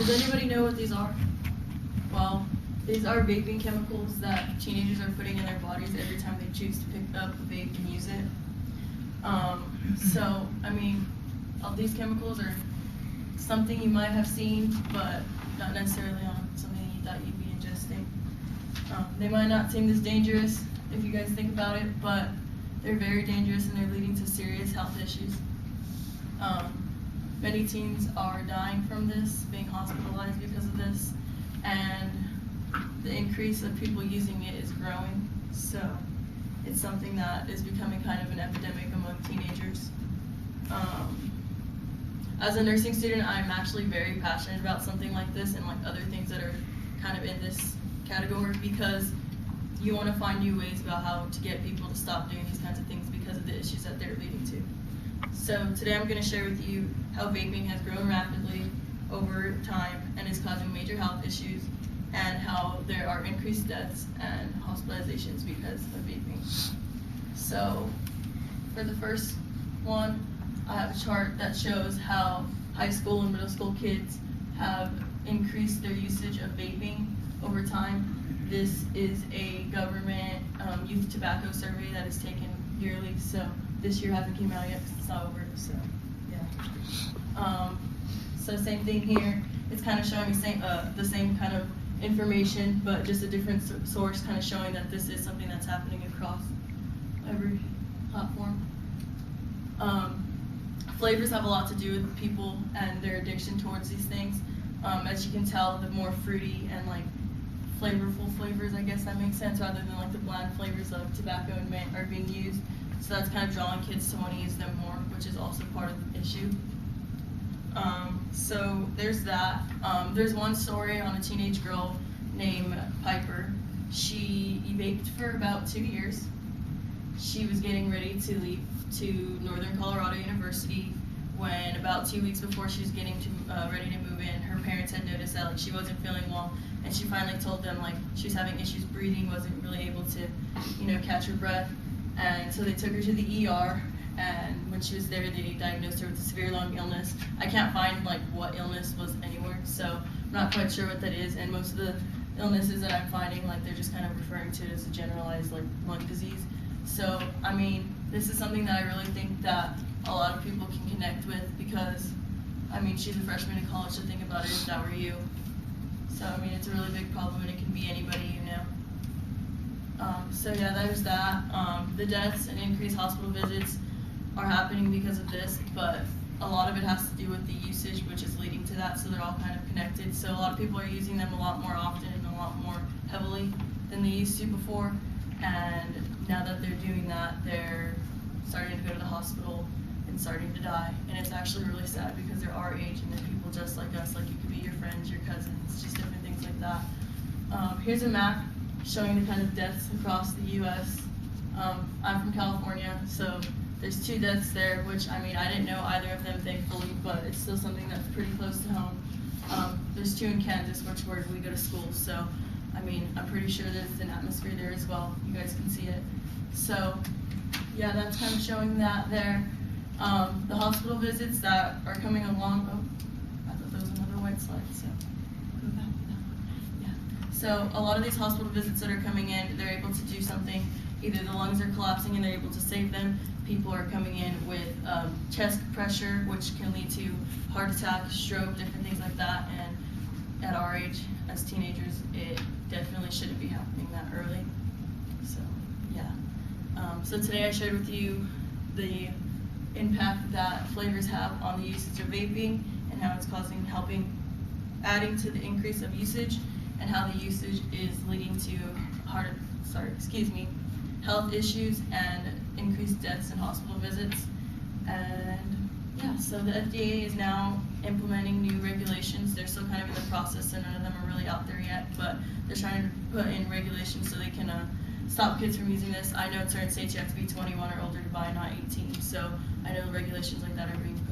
Does anybody know what these are? Well, these are vaping chemicals that teenagers are putting in their bodies every time they choose to pick up a vape and use it. So, I mean, all these chemicals are something you might have seen, but not necessarily on something you thought you'd be ingesting. They might not seem this dangerous if you guys think about it, but they're very dangerous and they're leading to serious health issues. Many teens are dying from this, being hospitalized because of this, and the increase of people using it is growing. So it's something that is becoming kind of an epidemic among teenagers. As a nursing student, I'm actually very passionate about something like this and like other things that are kind of in this category, because you want to find new ways about how to get people to stop doing these kinds of things because of the issues that they're leading to. So today I'm going to share with you how vaping has grown rapidly over time and is causing major health issues, and how there are increased deaths and hospitalizations because of vaping. So for the first one, I have a chart that shows how high school and middle school kids have increased their usage of vaping over time. This is a government youth tobacco survey that is taken yearly, so this year hasn't came out yet because it's not over, so yeah. So same thing here, it's kind of showing me the same kind of information, but just a different source, kind of showing that this is something that's happening across every platform. Flavors have a lot to do with people and their addiction towards these things. As you can tell, the more fruity and like flavorful flavors, I guess that makes sense, rather than like the bland flavors of tobacco and mint are being used. So that's kind of drawing kids to want to use them more, which is also part of the issue. So there's that. There's one story on a teenage girl named Piper. She vaped for about 2 years. She was getting ready to leave to Northern Colorado University when, about 2 weeks before she was getting ready to move in, her parents had noticed that like she wasn't feeling well, and she finally told them like she was having issues breathing, wasn't really able to, catch her breath, and so they took her to the ER. And when she was there, they diagnosed her with a severe lung illness. I can't find like what illness was anywhere, so I'm not quite sure what that is. And most of the illnesses that I'm finding, like they're just kind of referring to it as a generalized like lung disease. So I mean, this is something that I really think that a lot of people can connect with, because I mean, she's a freshman in college, so think about it if that were you. So I mean, it's a really big problem, and it can be anybody you know. So yeah, there's that. The deaths and increased hospital visits are happening because of this, but a lot of it has to do with the usage, which is leading to that, so they're all kind of connected. So a lot of people are using them a lot more often and a lot more heavily than they used to before, and now that they're doing that, they're starting to go to the hospital and starting to die. And it's actually really sad, because they're our age and they're people just like us, like you could be your friends, your cousins, just different things like that. Here's a map showing the kind of deaths across the US. I'm from California, so there's 2 deaths there, which I mean, I didn't know either of them, thankfully, but it's still something that's pretty close to home. There's 2 in Kansas, which where we go to school, so I mean, I'm pretty sure there's an atmosphere there as well. You guys can see it. So yeah, that's kind of showing that there. The hospital visits that are coming along, oh, I thought there was another white slide, so go back to that one. Yeah. So a lot of these hospital visits that are coming in, they're able to do something. Either the lungs are collapsing and they're able to save them. People are coming in with chest pressure, which can lead to heart attack, stroke, different things like that. And at our age, as teenagers, it definitely shouldn't be happening that early. So yeah. So today I shared with you the impact that flavors have on the usage of vaping, and how it's adding to the increase of usage, and how the usage is leading to health issues and increased deaths and hospital visits. And yeah, so the FDA is now implementing new regulations. They're still kind of in the process, so none of them are really out there yet, but they're trying to put in regulations so they can stop kids from using this. I know in certain states you have to be 21 or older to buy, not 18, so I know regulations like that are being put